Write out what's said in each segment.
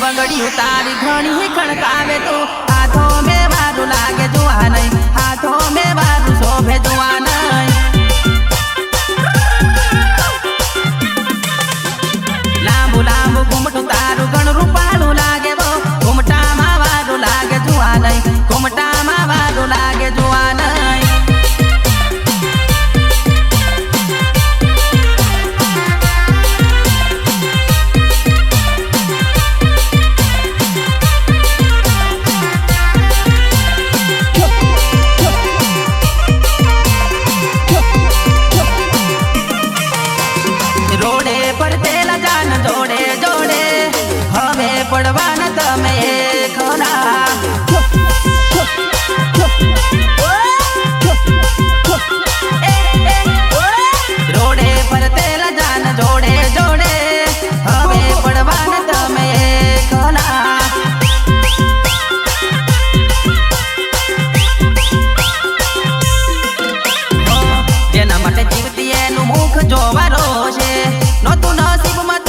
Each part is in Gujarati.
बंगड़ी उतारी घणी खड़कावे तो हाथों में बारू लागे जुआ नहीं, हाथों में बारू शोभे जुआ नहीं। लांबू लांबू घुमटू तारू घण रूपालू लागे वो, घुमटा मा बारू लागे जुआ नहीं, घुमटा मा बारू लागे जुआ नहीं। जोड़े जोड़े हमें पड़वाना तमे खरा रोडे पर तेला जान जोड़े जोड़े हमें पड़वाना तमे खरा। जेना માટે જીવતી એનું મુખ જોવાનો છે નતું નસીબમાં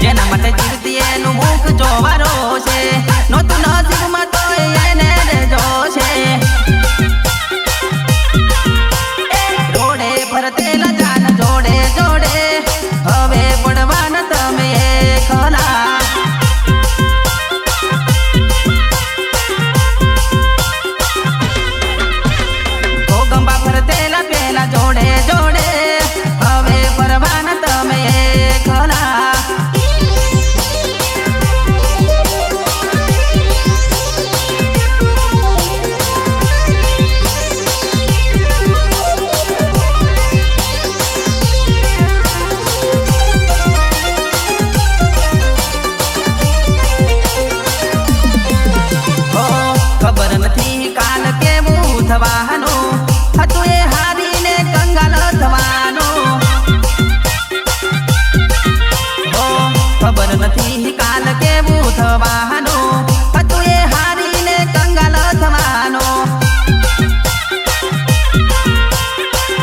જેના માટે જીવતી એનું મુખ જોવાનો છે નતું નસીબમાં તો એને જોશે। રોડે ફરતેલા જાન જોડે જોડે હવે પડવાના તમે ખરા। ગોગંબા ફરતેલા પેલા જોડે જોડે હવે પરવાના તમે ખરા। ખબર નથી કાલ કેવું થવાનું હતું એ હારીને કંગાલ થવાનું ખબર નથી કાલ કેવું થવાનું હતું એ હારીને કંગાલ થવાનું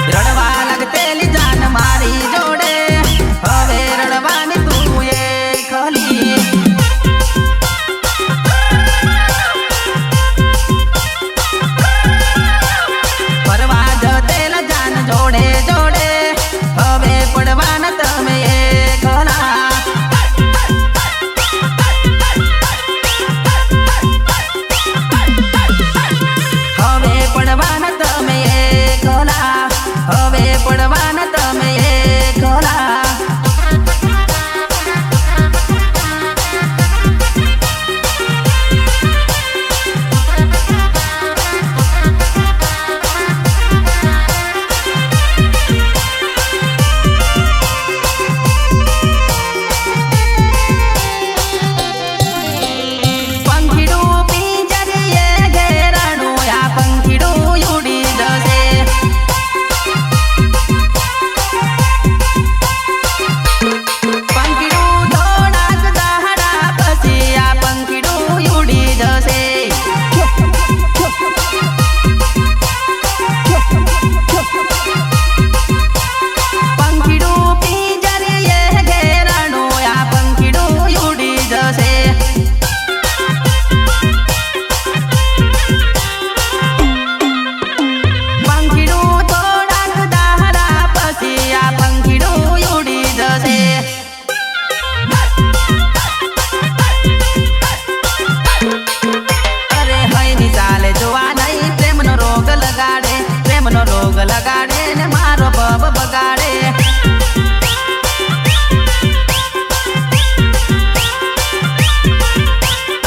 રડવા લાગતેલી જાન મારી જોડે હવે રડવાની તું એ ખલી ફરવા જતેલા જાન જોડે જોડે હવે પડવાના તમે એકલા હવે પડવાના તમે એકલા હવે પડવાના તમે એકલા રોગ લગાડે ને મારો બબ બગાડે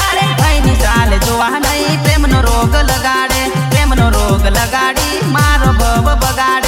અરે ભાઈની ચાલ જોવા નહીં પ્રેમનો રોગ લગાડે પ્રેમનો રોગ લગાડી મારો બબ બગાડે